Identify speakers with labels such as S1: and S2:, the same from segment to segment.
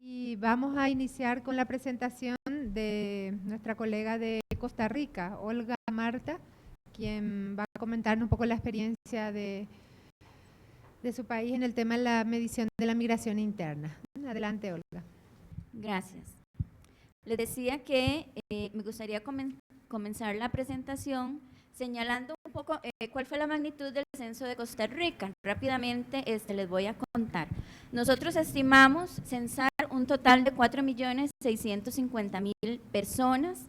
S1: Y vamos a iniciar con la presentación de nuestra colega de Costa Rica, Olga Marta, quien va a comentarnos un poco la experiencia de su país en el tema de la medición de la migración interna. Adelante, Olga.
S2: Gracias. Les decía que me gustaría comenzar la presentación señalando un poco cuál fue la magnitud del censo de Costa Rica. Rápidamente les voy a contar. Nosotros estimamos censar un total de 4.650.000 personas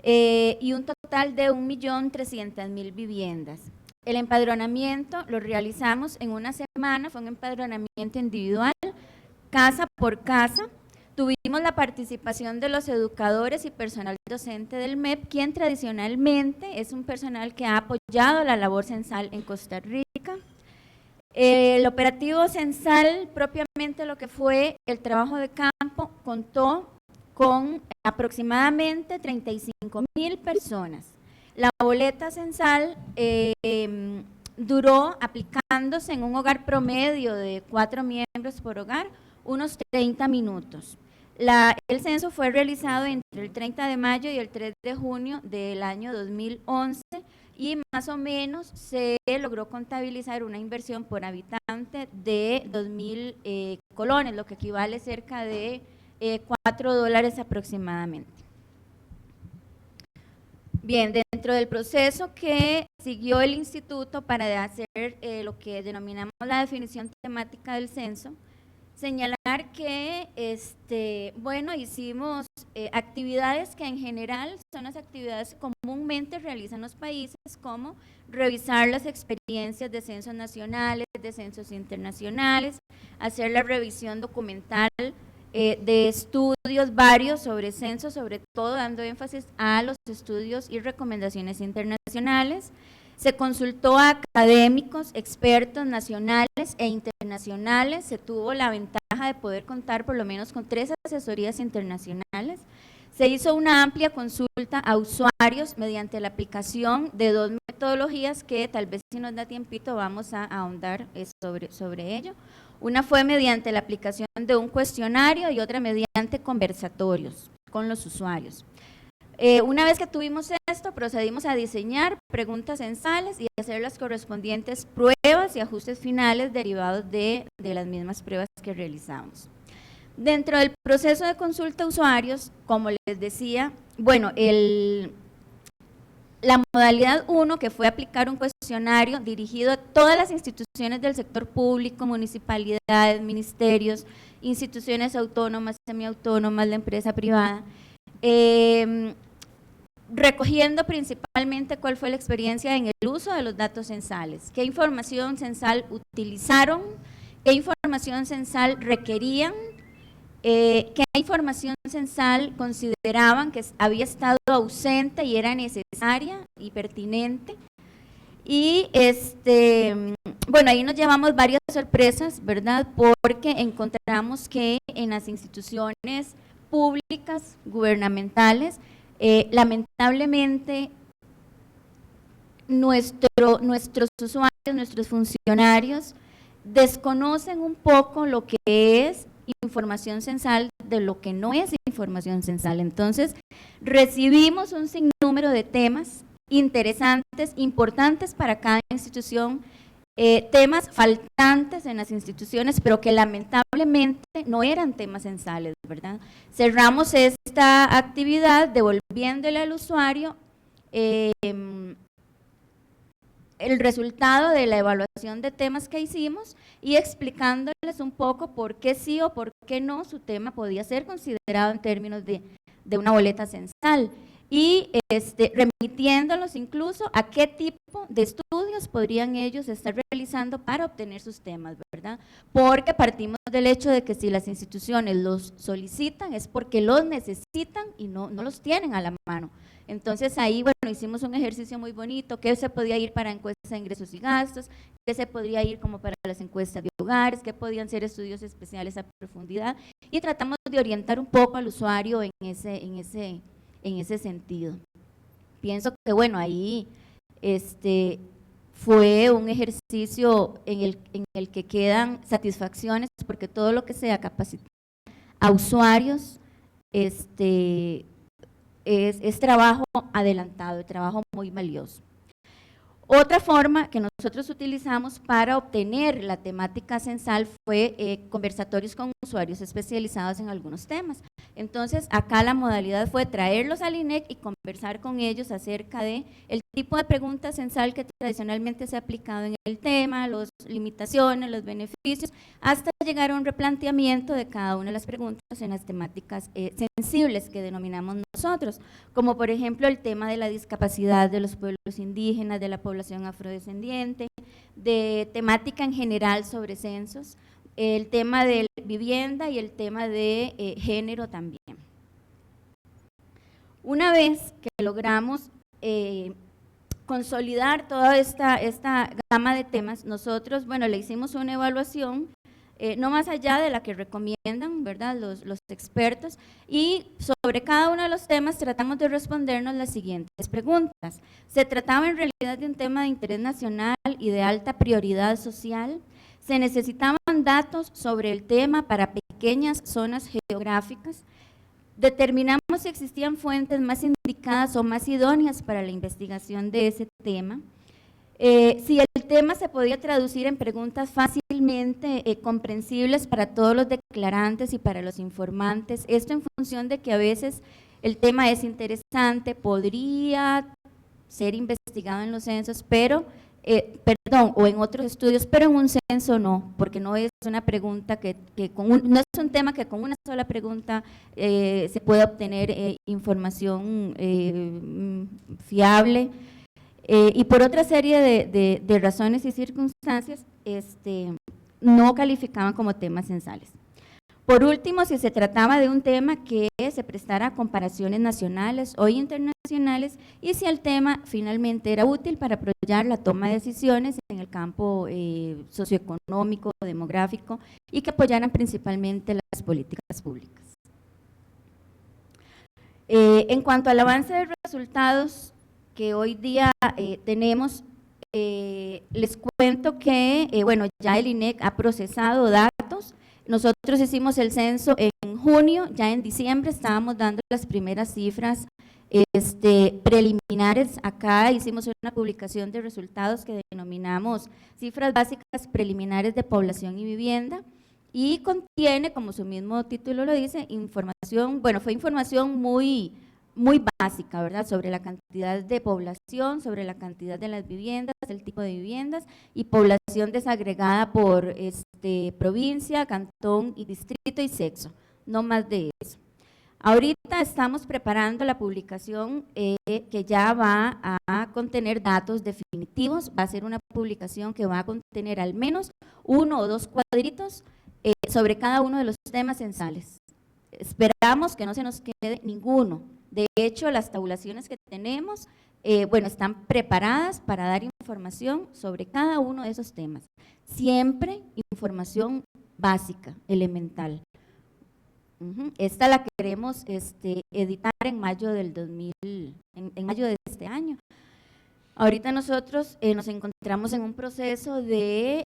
S2: y un total de 1.300.000 viviendas. El empadronamiento lo realizamos en una semana, fue un empadronamiento individual, casa por casa. Tuvimos la participación de los educadores y personal docente del MEP, quien tradicionalmente es un personal que ha apoyado la labor censal en Costa Rica. El operativo censal, propiamente lo que fue el trabajo de campo, contó con aproximadamente 35.000 personas. La boleta censal duró aplicándose en un hogar promedio de 4 miembros por hogar, unos 30 minutos. El censo fue realizado entre el 30 de mayo y el 3 de junio del año 2011 y más o menos se logró contabilizar una inversión por habitante de 2.000 colones, lo que equivale cerca de $4 aproximadamente. Bien, dentro del proceso que siguió el instituto para hacer lo que denominamos la definición temática del censo, señalar que, hicimos actividades que en general son las actividades que comúnmente realizan los países, como revisar las experiencias de censos nacionales, de censos internacionales, hacer la revisión documental de estudios varios sobre censos, sobre todo dando énfasis a los estudios y recomendaciones internacionales. Se consultó a académicos, expertos nacionales e internacionales, se tuvo la ventaja de poder contar por lo menos con 3 asesorías internacionales. Se hizo una amplia consulta a usuarios mediante la aplicación de 2 metodologías que tal vez si nos da tiempito vamos a ahondar sobre ello. Una fue mediante la aplicación de un cuestionario y otra mediante conversatorios con los usuarios. Una vez que tuvimos esto, procedimos a diseñar preguntas censales y hacer las correspondientes pruebas y ajustes finales derivados de las mismas pruebas que realizamos. Dentro del proceso de consulta a usuarios, como les decía, la modalidad 1, que fue aplicar un cuestionario dirigido a todas las instituciones del sector público, municipalidades, ministerios, instituciones autónomas, semiautónomas, la empresa privada, recogiendo principalmente cuál fue la experiencia en el uso de los datos censales, qué información censal utilizaron, qué información censal requerían, qué información censal consideraban que había estado ausente y era necesaria y pertinente. Y ahí nos llevamos varias sorpresas, ¿verdad? Porque encontramos que en las instituciones públicas, gubernamentales, lamentablemente nuestros usuarios, nuestros funcionarios desconocen un poco lo que es información censal de lo que no es información censal. Entonces, recibimos un sinnúmero de temas interesantes, importantes para cada institución, temas faltantes en las instituciones, pero que lamentablemente no eran temas censales, ¿verdad? Cerramos esta actividad devolviéndole al usuario el resultado de la evaluación de temas que hicimos y explicándoles un poco por qué sí o por qué no su tema podía ser considerado en términos de una boleta censal y remitiéndolos incluso a qué tipo de estudios podrían ellos estar realizando para obtener sus temas, ¿verdad? Porque partimos del hecho de que si las instituciones los solicitan es porque los necesitan y no los tienen a la mano. Entonces ahí, hicimos un ejercicio muy bonito, que se podía ir para encuestas de ingresos y gastos, que se podría ir como para las encuestas de hogares, que podían ser estudios especiales a profundidad, y tratamos de orientar un poco al usuario en ese sentido. Pienso que, ahí fue un ejercicio en el que quedan satisfacciones, porque todo lo que sea capacitar a usuarios, es trabajo adelantado, trabajo muy valioso. Otra forma que nosotros utilizamos para obtener la temática censal fue conversatorios con usuarios especializados en algunos temas. Entonces, acá la modalidad fue traerlos al INEC y conversar con ellos acerca de el tipo de pregunta censal que tradicionalmente se ha aplicado en el tema, las limitaciones, los beneficios, hasta llegar a un replanteamiento de cada una de las preguntas en las temáticas sensibles que denominamos nosotros, como por ejemplo el tema de la discapacidad de los pueblos indígenas, de la población afrodescendiente, de temática en general sobre censos, el tema de vivienda y el tema de género también. Una vez que logramos consolidar toda esta gama de temas, nosotros, bueno, le hicimos una evaluación, no más allá de la que recomiendan, ¿verdad?, los expertos, y sobre cada uno de los temas tratamos de respondernos las siguientes preguntas. ¿Se trataba en realidad de un tema de interés nacional y de alta prioridad social? ¿Se necesitaban datos sobre el tema para pequeñas zonas geográficas? Determinamos si existían fuentes más indicadas o más idóneas para la investigación de ese tema. Si el tema se podía traducir en preguntas fácilmente comprensibles para todos los declarantes y para los informantes, esto en función de que a veces el tema es interesante, podría ser investigado en los censos, pero o en otros estudios, pero en un censo no, porque no es una pregunta no es un tema que con una sola pregunta se pueda obtener información fiable, y por otra serie de razones y circunstancias no calificaban como temas censales. Por último, si se trataba de un tema que se prestara a comparaciones nacionales o internacionales, y si el tema finalmente era útil para apoyar la toma de decisiones en el campo socioeconómico, demográfico, y que apoyaran principalmente las políticas públicas. En cuanto al avance de resultados que hoy día tenemos, les cuento que bueno, ya el INEC ha procesado datos. Nosotros hicimos el censo en junio, ya en diciembre estábamos dando las primeras cifras preliminares. Acá hicimos una publicación de resultados que denominamos cifras básicas preliminares de población y vivienda, y contiene, como su mismo título lo dice, información, bueno, fue información muy básica, ¿verdad?, sobre la cantidad de población, sobre la cantidad de las viviendas, el tipo de viviendas y población desagregada por provincia, cantón y distrito y sexo, no más de eso. Ahorita estamos preparando la publicación que ya va a contener datos definitivos, va a ser una publicación que va a contener al menos 1 o 2 cuadritos sobre cada uno de los temas censales. Esperamos que no se nos quede ninguno. De hecho, las tabulaciones que tenemos, bueno, están preparadas para dar información sobre cada uno de esos temas. Siempre información básica, elemental. Esta la queremos editar en mayo del en mayo de este año. Ahorita nosotros nos encontramos en un proceso de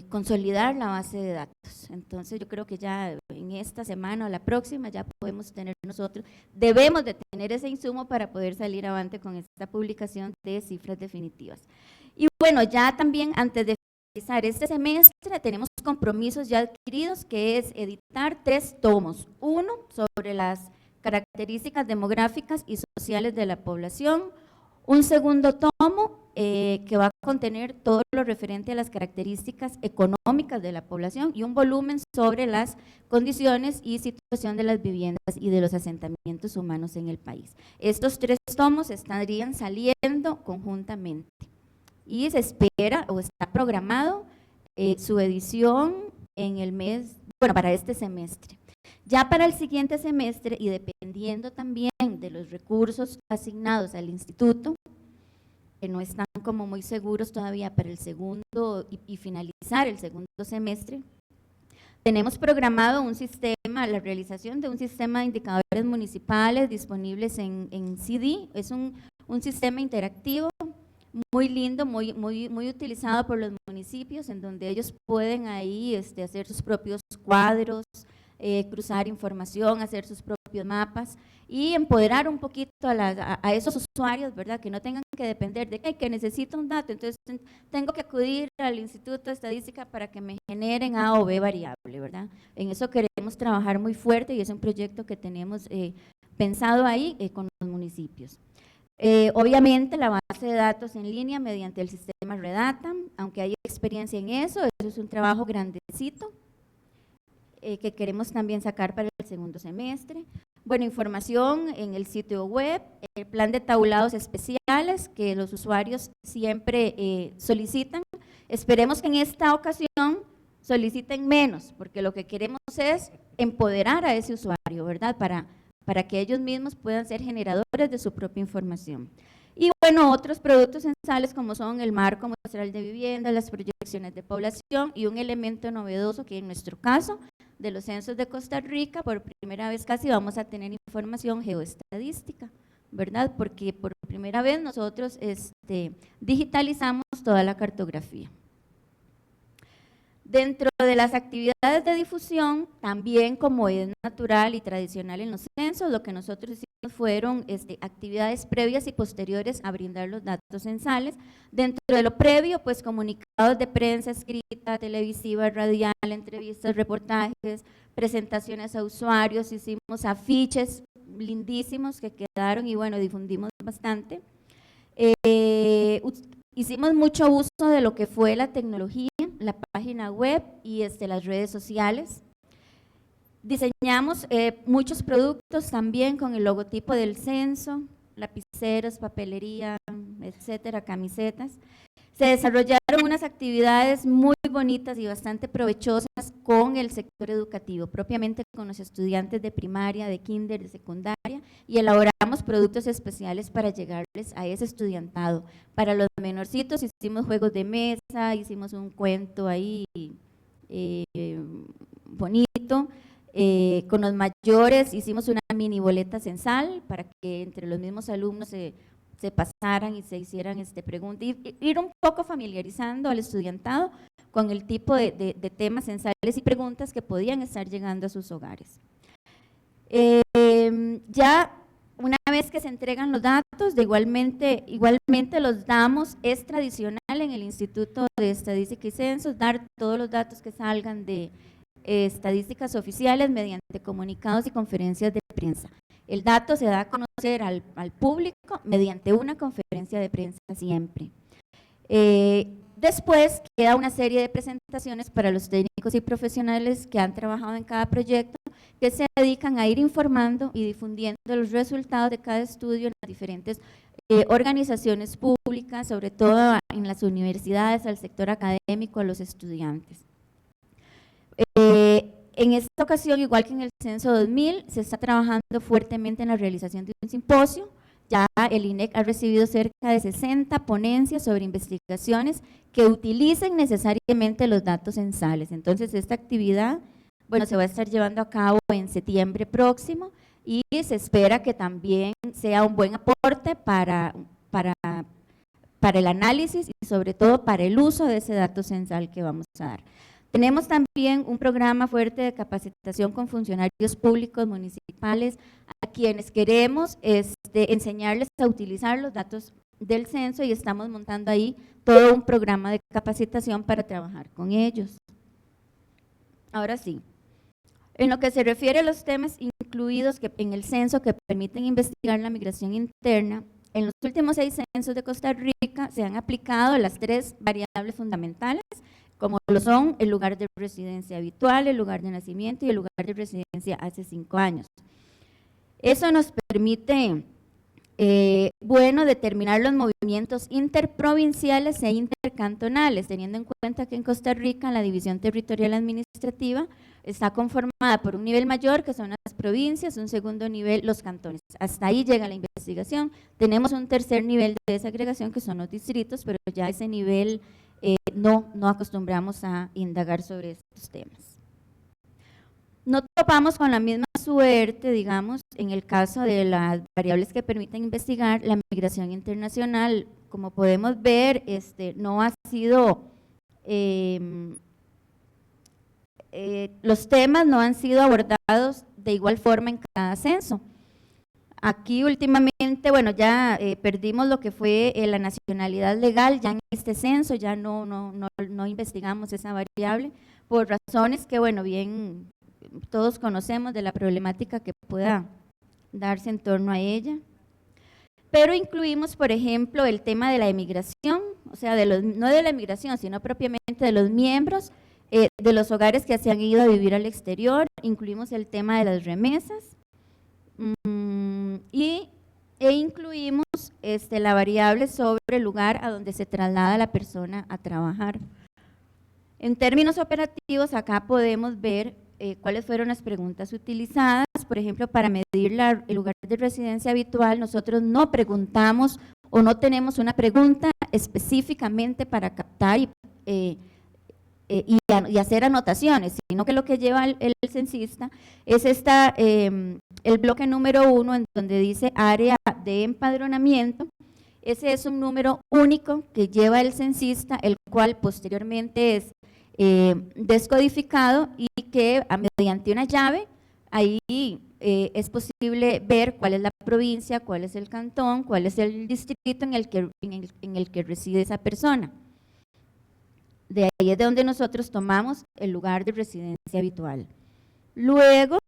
S2: consolidar la base de datos. Entonces yo creo que ya en esta semana o la próxima ya podemos tener nosotros, debemos de tener ese insumo para poder salir avante con esta publicación de cifras definitivas. Y bueno, ya también antes de finalizar este semestre tenemos compromisos ya adquiridos, que es editar 3 tomos. Uno sobre las características demográficas y sociales de la población, un segundo tomo que va a contener todo lo referente a las características económicas de la población, y un volumen sobre las condiciones y situación de las viviendas y de los asentamientos humanos en el país. Estos 3 tomos estarían saliendo conjuntamente y se espera o está programado su edición en el mes, bueno, para este semestre. Ya para el siguiente semestre, y dependiendo también de los recursos asignados al instituto, que no están como muy seguros todavía para el segundo y finalizar el segundo semestre, tenemos programado un sistema, la realización de un sistema de indicadores municipales disponibles en CD. Es un sistema interactivo muy lindo, muy utilizado por los municipios, en donde ellos pueden ahí hacer sus propios cuadros cruzar información, hacer sus propios mapas y empoderar un poquito a esos usuarios, ¿verdad? Que no tengan que depender de que necesito un dato, entonces tengo que acudir al Instituto de Estadística para que me generen A o B variable, ¿verdad? En eso queremos trabajar muy fuerte y es un proyecto que tenemos pensado ahí con los municipios. Obviamente la base de datos en línea mediante el sistema Redata, aunque hay experiencia en eso es un trabajo grandecito que queremos también sacar para el segundo semestre. Bueno, información en el sitio web, el plan de tabulados especiales que los usuarios siempre solicitan. Esperemos que en esta ocasión soliciten menos, porque lo que queremos es empoderar a ese usuario, ¿verdad? Para que ellos mismos puedan ser generadores de su propia información. Y bueno, otros productos censales como son el marco muestral de vivienda, las proyecciones de población y un elemento novedoso que en nuestro caso de los censos de Costa Rica, por primera vez casi vamos a tener información geoestadística, ¿verdad? Porque por primera vez nosotros digitalizamos toda la cartografía. Dentro de las actividades de difusión, también como es natural y tradicional en los censos, lo que nosotros hicimos fueron actividades previas y posteriores a brindar los datos censales. Dentro de lo previo, pues comunicados de prensa escrita, televisiva, radial, entrevistas, reportajes, presentaciones a usuarios, hicimos afiches lindísimos que quedaron y bueno, difundimos bastante. Hicimos mucho uso de lo que fue la tecnología, la página web y las redes sociales. Diseñamos muchos productos también con el logotipo del censo, lapiceros, papelería, etcétera, camisetas. Se desarrollaron unas actividades muy bonitas y bastante provechosas con el sector educativo, propiamente con los estudiantes de primaria, de kinder, de secundaria, y elaboramos productos especiales para llegarles a ese estudiantado. Para los menorcitos hicimos juegos de mesa, hicimos un cuento ahí bonito. Con los mayores hicimos una mini boleta censal para que entre los mismos alumnos se pasaran y se hicieran preguntas, y ir un poco familiarizando al estudiantado con el tipo de temas censales y preguntas que podían estar llegando a sus hogares. Ya una vez que se entregan los datos, igualmente los damos, es tradicional en el Instituto de Estadística y Censos dar todos los datos que salgan de estadísticas oficiales mediante comunicados y conferencias de prensa. El dato se da a conocer al público mediante una conferencia de prensa siempre. Después queda una serie de presentaciones para los técnicos y profesionales que han trabajado en cada proyecto, que se dedican a ir informando y difundiendo los resultados de cada estudio en las diferentes organizaciones públicas, sobre todo en las universidades, al sector académico, a los estudiantes. En esta ocasión, igual que en el Censo 2000, se está trabajando fuertemente en la realización de un simposio. Ya el INEC ha recibido cerca de 60 ponencias sobre investigaciones que utilicen necesariamente los datos censales. Entonces, esta actividad, bueno, se va a estar llevando a cabo en septiembre próximo y se espera que también sea un buen aporte para el análisis y sobre todo para el uso de ese dato censal que vamos a dar. Tenemos también un programa fuerte de capacitación con funcionarios públicos municipales a quienes queremos enseñarles a utilizar los datos del censo y estamos montando ahí todo un programa de capacitación para trabajar con ellos. Ahora sí, en lo que se refiere a los temas incluidos en el censo que permiten investigar la migración interna, en los últimos 6 censos de Costa Rica se han aplicado las 3 variables fundamentales, como lo son el lugar de residencia habitual, el lugar de nacimiento y el lugar de residencia hace 5 años. Eso nos permite, determinar los movimientos interprovinciales e intercantonales, teniendo en cuenta que en Costa Rica la división territorial administrativa está conformada por un nivel mayor, que son las provincias, un segundo nivel, los cantones. Hasta ahí llega la investigación. Tenemos un tercer nivel de desagregación, que son los distritos, pero ya ese nivel no acostumbramos a indagar sobre estos temas. No topamos con la misma suerte, digamos, en el caso de las variables que permiten investigar la migración internacional. Como podemos ver, no ha sido los temas no han sido abordados de igual forma en cada censo. Aquí últimamente, bueno, ya perdimos lo que fue la nacionalidad legal, ya en este censo ya no investigamos esa variable, por razones que, bueno, bien todos conocemos de la problemática que pueda darse en torno a ella. Pero incluimos, por ejemplo, el tema de la emigración, o sea, no de la emigración, sino propiamente de los miembros de los hogares que se han ido a vivir al exterior, incluimos el tema de las remesas, e incluimos la variable sobre el lugar a donde se traslada la persona a trabajar. En términos operativos, acá podemos ver cuáles fueron las preguntas utilizadas. Por ejemplo, para medir el lugar de residencia habitual, nosotros no preguntamos o no tenemos una pregunta específicamente para captar y hacer anotaciones, sino que lo que lleva el censista es el bloque número 1, en donde dice área de empadronamiento. Ese es un número único que lleva el censista, el cual posteriormente es descodificado y que mediante una llave ahí es posible ver cuál es la provincia, cuál es el cantón, cuál es el distrito en el que reside esa persona. De ahí es de donde nosotros tomamos el lugar de residencia habitual. Luego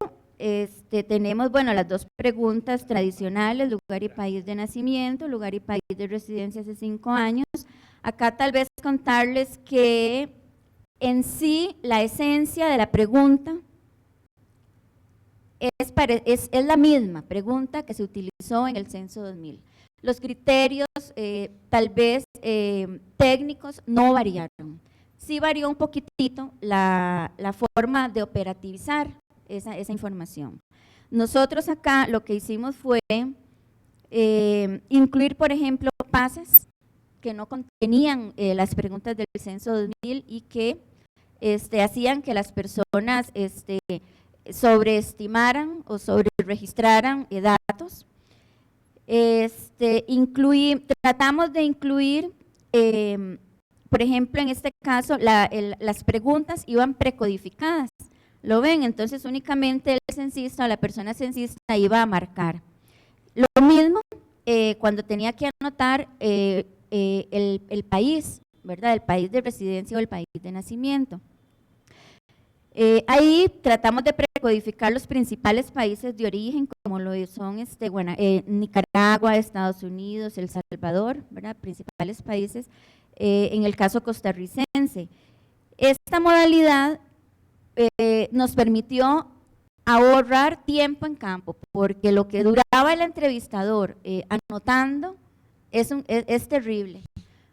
S2: tenemos, bueno, las dos preguntas tradicionales, lugar y país de nacimiento, lugar y país de residencia hace 5 años. Acá tal vez contarles que en sí la esencia de la pregunta es la misma pregunta que se utilizó en el censo 2000. Los criterios tal vez técnicos no variaron. Sí varió un poquitito la forma de operativizar esa información. Nosotros acá lo que hicimos fue incluir, por ejemplo, pases que no contenían las preguntas del censo 2000 y que hacían que las personas sobreestimaran o sobreregistraran datos. Tratamos de incluir, por ejemplo, en este caso, las preguntas iban precodificadas. ¿Lo ven? Entonces, únicamente el censista o la persona censista iba a marcar. Lo mismo cuando tenía que anotar el país, ¿verdad? El país de residencia o el país de nacimiento. Ahí tratamos de precodificar los principales países de origen, como lo son Nicaragua, Estados Unidos, El Salvador, ¿verdad? Principales países, en el caso costarricense. Esta modalidad nos permitió ahorrar tiempo en campo, porque lo que duraba el entrevistador anotando es terrible,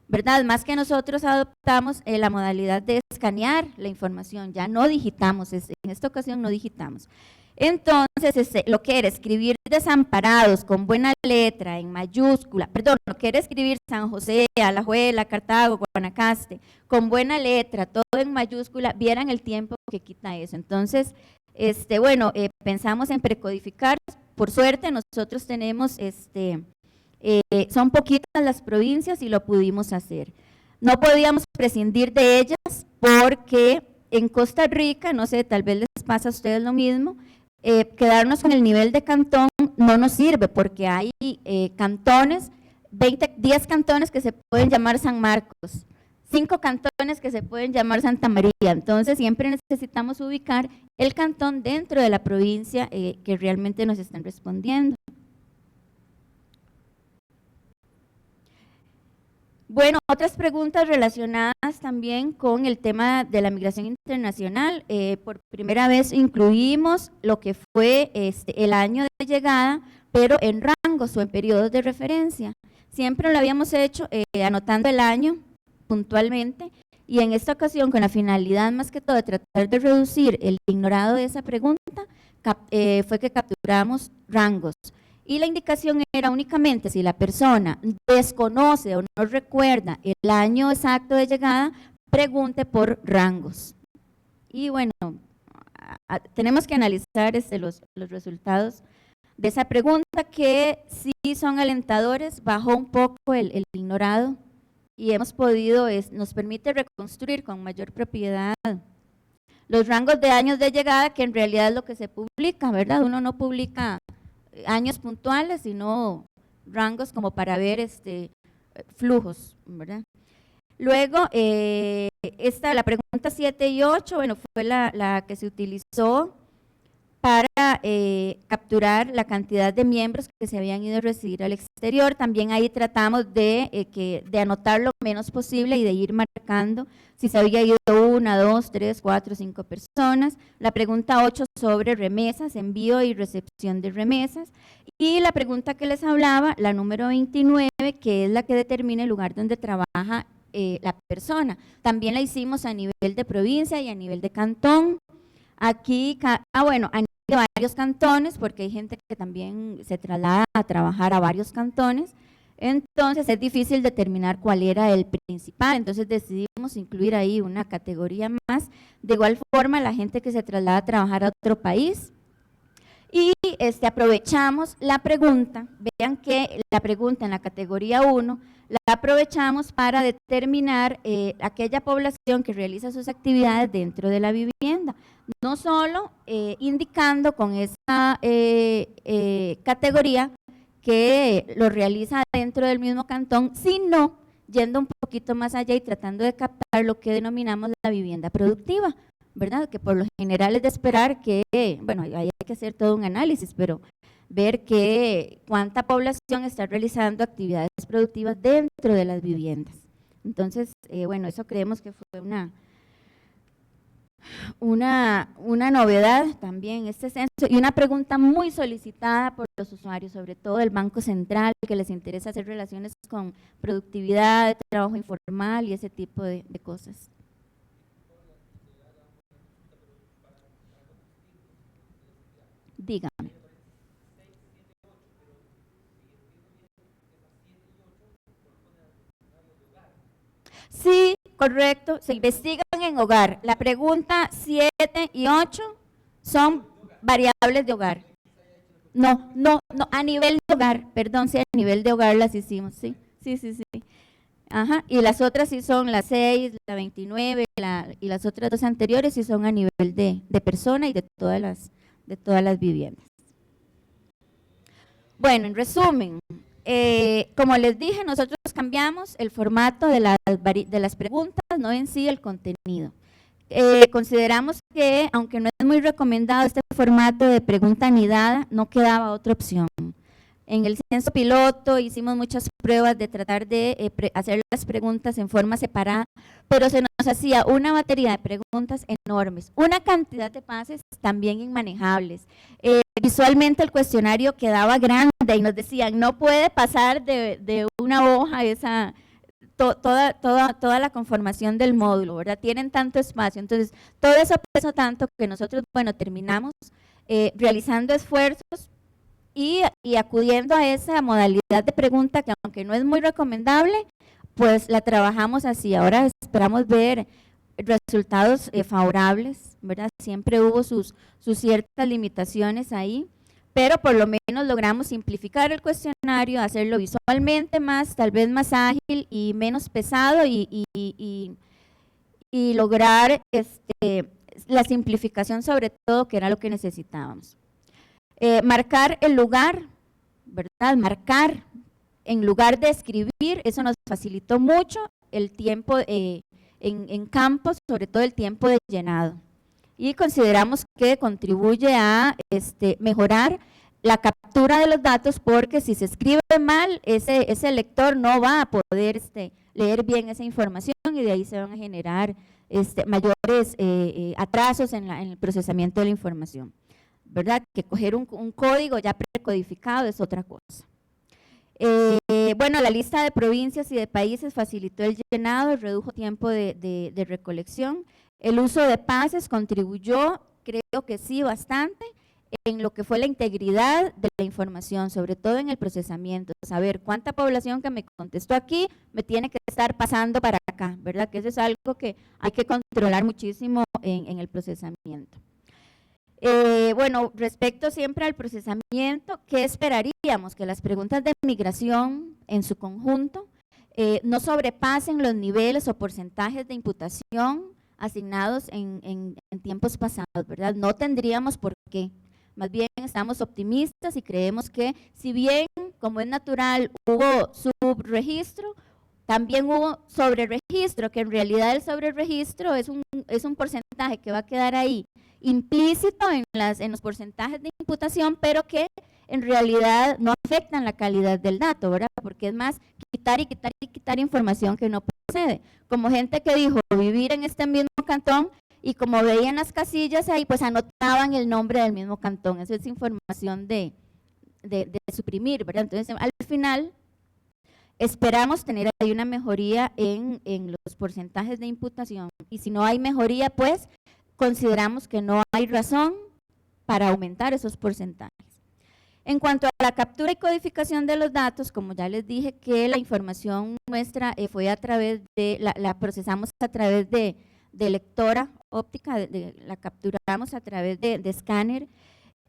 S2: ¿verdad? Más que nosotros adoptamos la modalidad de escanear la información, ya no digitamos, en esta ocasión no digitamos. Entonces, lo que era escribir Desamparados con buena letra, en mayúscula, perdón, lo que era escribir San José, Alajuela, Cartago, Guanacaste, con buena letra, todo en mayúscula, vieran el tiempo que quita eso. Entonces, pensamos en precodificar. Por suerte, nosotros tenemos, son poquitas las provincias y lo pudimos hacer. No podíamos prescindir de ellas porque en Costa Rica, no sé, tal vez les pasa a ustedes lo mismo, quedarnos con el nivel de cantón no nos sirve porque hay cantones, 10 cantones que se pueden llamar San Marcos, 5 cantones que se pueden llamar Santa María. Entonces siempre necesitamos ubicar el cantón dentro de la provincia que realmente nos están respondiendo. Bueno, otras preguntas relacionadas también con el tema de la migración internacional. Por primera vez incluimos lo que fue el año de llegada, pero en rangos o en periodos de referencia. Siempre lo habíamos hecho anotando el año puntualmente, y en esta ocasión, con la finalidad más que todo de tratar de reducir el ignorado de esa pregunta, fue que capturamos rangos. Y la indicación era únicamente si la persona desconoce o no recuerda el año exacto de llegada, pregunte por rangos. Y bueno, tenemos que analizar los resultados de esa pregunta, que sí son alentadores, bajó un poco el ignorado y hemos podido, nos permite reconstruir con mayor propiedad los rangos de años de llegada, que en realidad es lo que se publica, ¿verdad? Uno no publica años puntuales, sino rangos como para ver flujos, ¿verdad? Luego, la pregunta 7 y 8, bueno, fue la que se utilizó para capturar la cantidad de miembros que se habían ido a residir al exterior. También ahí tratamos de anotar lo menos posible y de ir marcando si se había ido 1, 2, 3, 4, 5 personas. La pregunta 8 sobre remesas, envío y recepción de remesas. Y la pregunta que les hablaba, la número 29, que es la que determina el lugar donde trabaja la persona. También la hicimos a nivel de provincia y a nivel de cantón. Aquí, bueno, a nivel de varios cantones, porque hay gente que también se traslada a trabajar a varios cantones, entonces es difícil determinar cuál era el principal, entonces decidimos incluir ahí una categoría más. De igual forma, la gente que se traslada a trabajar a otro país. Y aprovechamos la pregunta, vean que la pregunta en la categoría 1 la aprovechamos para determinar aquella población que realiza sus actividades dentro de la vivienda, no solo indicando con esa categoría que lo realiza dentro del mismo cantón, sino yendo un poquito más allá y tratando de captar lo que denominamos la vivienda productiva, ¿verdad? Que por lo general es de esperar que, bueno, ahí hay que hacer todo un análisis, pero ver cuánta población está realizando actividades productivas dentro de las viviendas. Entonces, bueno, eso creemos que fue una novedad también este censo, y una pregunta muy solicitada por los usuarios, sobre todo del Banco Central, que les interesa hacer relaciones con productividad, trabajo informal y ese tipo de cosas. Dígame. Sí, correcto, se investigan en hogar. La pregunta 7 y 8 son variables de hogar. No, a nivel de hogar, perdón, sí, a nivel de hogar las hicimos, sí. Ajá, y las otras sí son la 6, la 29 y las otras dos anteriores sí son a nivel de persona y de todas las viviendas. Bueno, en resumen, como les dije, nosotros cambiamos el formato de las preguntas, no en sí el contenido. Consideramos que, aunque no es muy recomendado este formato de pregunta anidada, no quedaba otra opción. En el censo piloto hicimos muchas pruebas de tratar de hacer las preguntas en forma separada, pero se nos hacía una batería de preguntas enormes, una cantidad de pases también inmanejables. Visualmente el cuestionario quedaba grande y nos decían, no puede pasar de una hoja toda la conformación del módulo, ¿verdad? Tienen tanto espacio, entonces todo eso pesó tanto que nosotros, bueno, terminamos realizando esfuerzos y acudiendo a esa modalidad de pregunta que, aunque no es muy recomendable, pues la trabajamos así. Ahora esperamos ver resultados favorables, ¿verdad? Siempre hubo sus ciertas limitaciones ahí, pero por lo menos logramos simplificar el cuestionario, hacerlo visualmente tal vez más ágil y menos pesado, y lograr la simplificación, sobre todo, que era lo que necesitábamos. Marcar el lugar, ¿verdad? Marcar en lugar de escribir, eso nos facilitó mucho el tiempo en campos, sobre todo el tiempo de llenado. Y consideramos que contribuye a mejorar la captura de los datos, porque si se escribe mal, ese lector no va a poder leer bien esa información, y de ahí se van a generar mayores atrasos en el procesamiento de la información, ¿verdad? Que coger un código ya precodificado es otra cosa. Bueno, la lista de provincias y de países facilitó el llenado, redujo tiempo de recolección. El uso de pases contribuyó, creo que sí, bastante, en lo que fue la integridad de la información, sobre todo en el procesamiento. Saber cuánta población que me contestó aquí me tiene que estar pasando para acá, ¿verdad? Que eso es algo que hay que controlar muchísimo en el procesamiento. Bueno, respecto siempre al procesamiento, ¿qué esperaríamos? Que las preguntas de migración en su conjunto no sobrepasen los niveles o porcentajes de imputación asignados en tiempos pasados, ¿verdad? No tendríamos por qué. Más bien estamos optimistas y creemos que si bien, como es natural, hubo subregistro, también hubo sobreregistro, que en realidad el sobreregistro es un porcentaje que va a quedar ahí implícito en los porcentajes de imputación, pero que en realidad no afectan la calidad del dato, ¿verdad? Porque es más quitar y quitar y quitar información que no procede. Como gente que dijo vivir en este mismo cantón y como veían las casillas ahí, pues anotaban el nombre del mismo cantón. Eso es información de suprimir, ¿verdad? Entonces, al final, esperamos tener ahí una mejoría en los porcentajes de imputación. Y si no hay mejoría, pues, consideramos que no hay razón para aumentar esos porcentajes. En cuanto a la captura y codificación de los datos, como ya les dije que la información nuestra fue a través de, la procesamos a través de lectora óptica, la capturamos a través de escáner,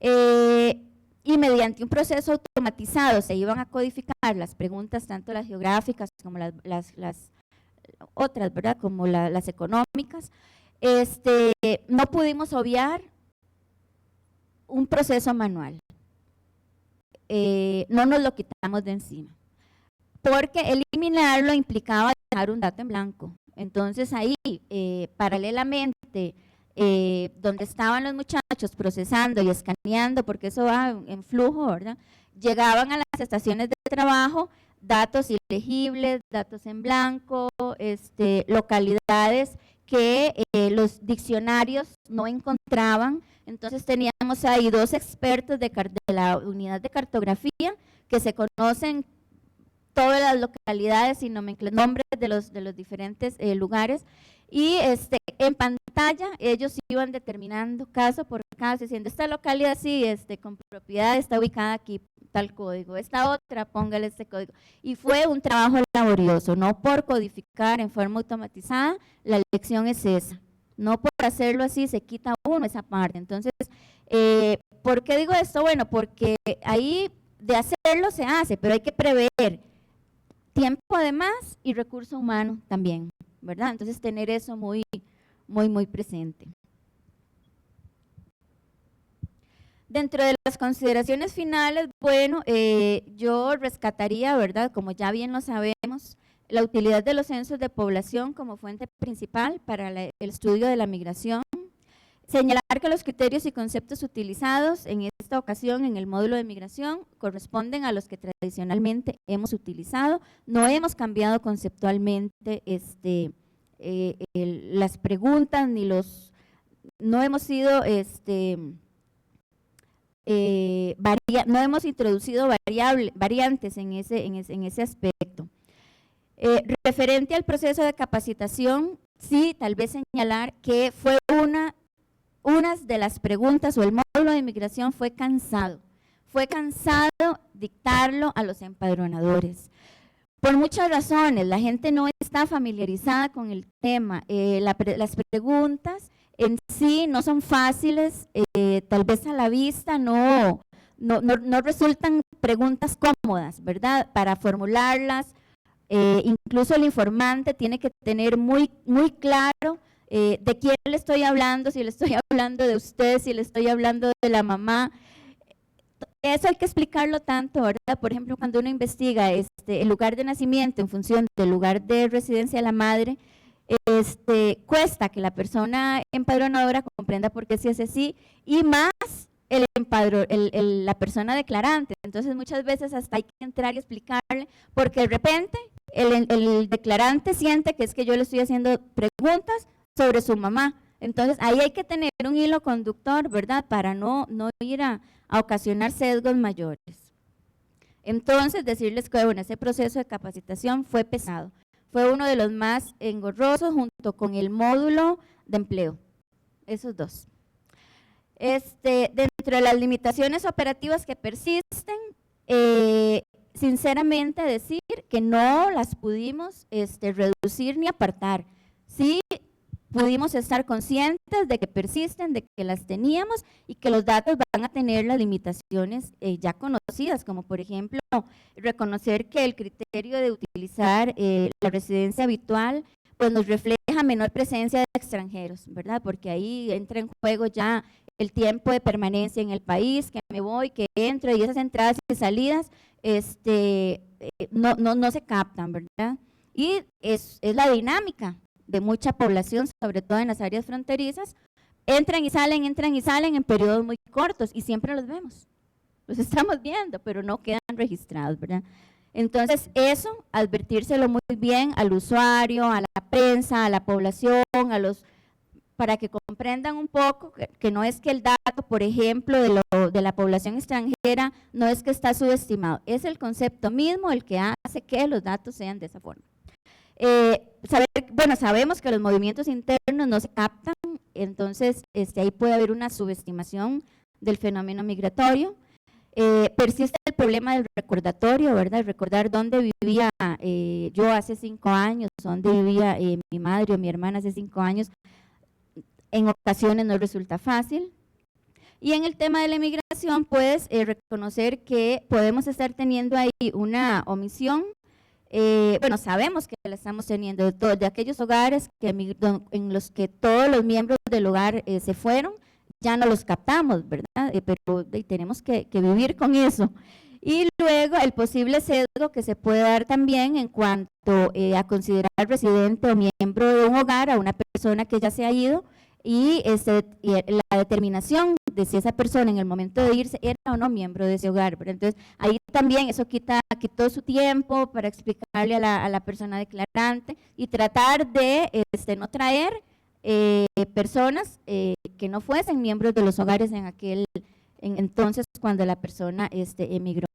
S2: y mediante un proceso automatizado se iban a codificar las preguntas, tanto las geográficas como las otras, ¿verdad? Como las económicas. No pudimos obviar un proceso manual. No nos lo quitamos de encima, porque eliminarlo implicaba dejar un dato en blanco. Entonces ahí, paralelamente, donde estaban los muchachos procesando y escaneando, porque eso va en flujo, ¿verdad? Llegaban a las estaciones de trabajo datos ilegibles, datos en blanco, localidades que los diccionarios no encontraban. Entonces teníamos ahí 2 expertos de la unidad de cartografía que se conocen todas las localidades y nombres de los diferentes lugares, y en pantalla ellos iban determinando caso por caso, diciendo esta localidad sí, con propiedad está ubicada aquí tal código, esta otra póngale este código, y fue un trabajo laborioso, no por codificar en forma automatizada, la lección es esa, no por hacerlo así se quita uno esa parte. Entonces, ¿por qué digo esto? Bueno, porque ahí de hacerlo se hace, pero hay que prever tiempo además y recurso humano también, ¿verdad? Entonces tener eso muy presente. Dentro de las consideraciones finales, bueno, yo rescataría, ¿verdad? Como ya bien lo sabemos, la utilidad de los censos de población como fuente principal para el estudio de la migración. Señalar que los criterios y conceptos utilizados en esta ocasión en el módulo de migración corresponden a los que tradicionalmente hemos utilizado. No hemos cambiado conceptualmente las preguntas ni no hemos sido no hemos introducido variantes en ese aspecto. Referente al proceso de capacitación, sí, tal vez señalar que fue unas de las preguntas o el módulo de inmigración fue cansado dictarlo a los empadronadores. Por muchas razones, la gente no está familiarizada con el tema, las preguntas en sí no son fáciles, tal vez a la vista no resultan preguntas cómodas, ¿verdad? Para formularlas, incluso el informante tiene que tener muy claro de quién le estoy hablando, si le estoy hablando de usted, si le estoy hablando de la mamá. Eso hay que explicarlo tanto, ¿verdad? Por ejemplo, cuando uno investiga el lugar de nacimiento en función del lugar de residencia de la madre, cuesta que la persona empadronadora comprenda por qué se hace así, y más la persona declarante. Entonces muchas veces hasta hay que entrar y explicarle, porque de repente el declarante siente que es que yo le estoy haciendo preguntas sobre su mamá. Entonces ahí hay que tener un hilo conductor, ¿verdad? Para no ir a ocasionar sesgos mayores. Entonces decirles que bueno, ese proceso de capacitación fue pesado. Fue uno de los más engorrosos junto con el módulo de empleo, esos 2. Dentro de las limitaciones operativas que persisten, sinceramente decir que no las pudimos reducir ni apartar. Sí pudimos estar conscientes de que persisten, de que las teníamos y que los datos van a tener las limitaciones ya conocidas, como por ejemplo reconocer que el criterio de utilizar la residencia habitual pues nos refleja menor presencia extranjeros, ¿verdad? Porque ahí entra en juego ya el tiempo de permanencia en el país, que me voy, que entro, y esas entradas y salidas no se captan, ¿verdad? Y es la dinámica de mucha población, sobre todo en las áreas fronterizas, entran y salen en periodos muy cortos y siempre los vemos, los estamos viendo, pero no quedan registrados, ¿verdad? Entonces eso, advertírselo muy bien al usuario, a la prensa, a la población, para que comprendan un poco que no es que el dato, por ejemplo, de la población extranjera, no es que está subestimado, es el concepto mismo el que hace que los datos sean de esa forma. Sabemos que los movimientos internos no se captan, entonces ahí puede haber una subestimación del fenómeno migratorio. Persiste el problema del recordatorio, ¿verdad? Recordar dónde vivía yo hace 5 años, dónde vivía mi madre o mi hermana hace 5 años, en ocasiones no resulta fácil. Y en el tema de la emigración, pues reconocer que podemos estar teniendo ahí una omisión. Sabemos que la estamos teniendo de aquellos hogares en los que todos los miembros del hogar se fueron, ya no los captamos, ¿verdad? Pero tenemos que vivir con eso. Y luego el posible sesgo que se puede dar también en cuanto a considerar residente o miembro de un hogar a una persona que ya se ha ido, y la determinación de si esa persona en el momento de irse era o no miembro de ese hogar. Pero entonces ahí también eso quitó su tiempo para explicarle a la persona declarante y tratar de no traer personas que no fuesen miembros de los hogares entonces cuando la persona emigró.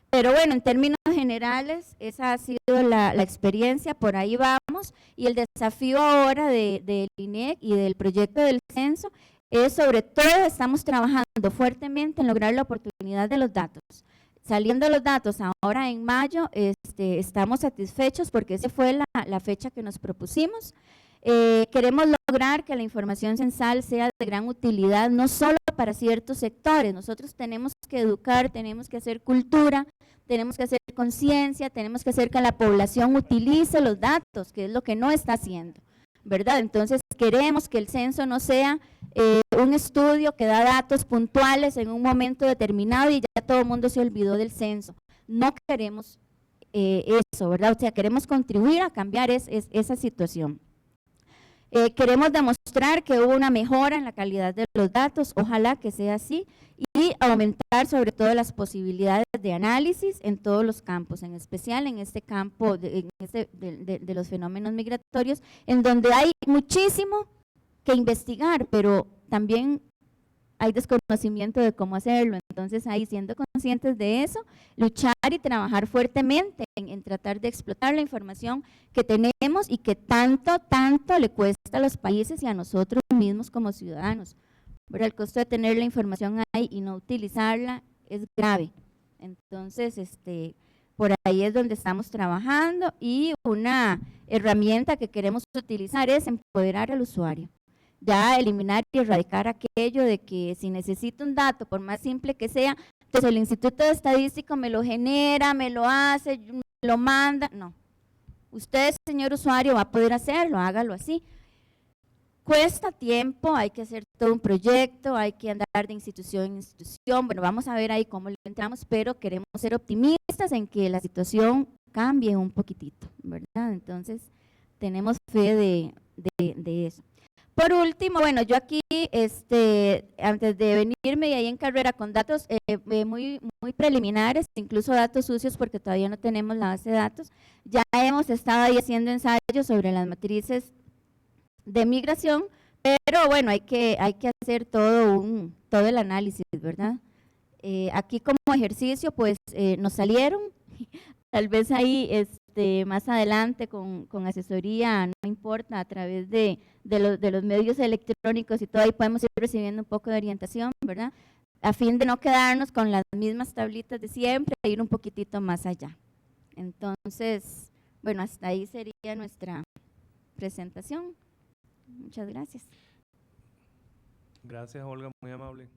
S2: Pero bueno, en términos generales, esa ha sido la experiencia, por ahí vamos, y el desafío ahora del INEC y del proyecto del censo es, sobre todo, estamos trabajando fuertemente en lograr la oportunidad de los datos. Saliendo los datos ahora en mayo, estamos satisfechos porque esa fue la fecha que nos propusimos. Queremos lograr que la información censal sea de gran utilidad, no solo para ciertos sectores. Nosotros tenemos que educar, tenemos que hacer cultura, tenemos que hacer conciencia, tenemos que hacer que la población utilice los datos, que es lo que no está haciendo, ¿verdad? Entonces queremos que el censo no sea un estudio que da datos puntuales en un momento determinado y ya todo el mundo se olvidó del censo. No queremos eso, ¿verdad? O sea, queremos contribuir a cambiar esa situación. Queremos demostrar que hubo una mejora en la calidad de los datos, ojalá que sea así, y aumentar sobre todo las posibilidades de análisis en todos los campos, en especial en este campo de los fenómenos migratorios, en donde hay muchísimo que investigar, pero también hay desconocimiento de cómo hacerlo. Entonces ahí, siendo conscientes de eso, luchar y trabajar fuertemente en tratar de explotar la información que tenemos y que tanto le cuesta a los países y a nosotros mismos como ciudadanos. Pero el costo de tener la información ahí y no utilizarla es grave. Entonces, por ahí es donde estamos trabajando, y una herramienta que queremos utilizar es empoderar al usuario. Ya eliminar y erradicar aquello de que si necesito un dato, por más simple que sea, entonces el Instituto de Estadística me lo genera, me lo hace, me lo manda. No, usted, señor usuario, va a poder hacerlo, hágalo así. Cuesta tiempo, hay que hacer todo un proyecto, hay que andar de institución en institución. Bueno, vamos a ver ahí cómo le entramos, pero queremos ser optimistas en que la situación cambie un poquitito, ¿verdad? Entonces, tenemos fe de eso. Por último, bueno, yo aquí, antes de venirme y ahí en carrera con datos muy preliminares, incluso datos sucios porque todavía no tenemos la base de datos, ya hemos estado ahí haciendo ensayos sobre las matrices de migración, pero bueno, hay que hacer todo el análisis, ¿verdad? Aquí como ejercicio, pues nos salieron, tal vez ahí más adelante con asesoría, no importa, a través de los medios electrónicos y todo, ahí podemos ir recibiendo un poco de orientación, ¿verdad? A fin de no quedarnos con las mismas tablitas de siempre, e ir un poquitito más allá. Entonces, bueno, hasta ahí sería nuestra presentación. Muchas gracias.
S3: Gracias, Olga, muy amable.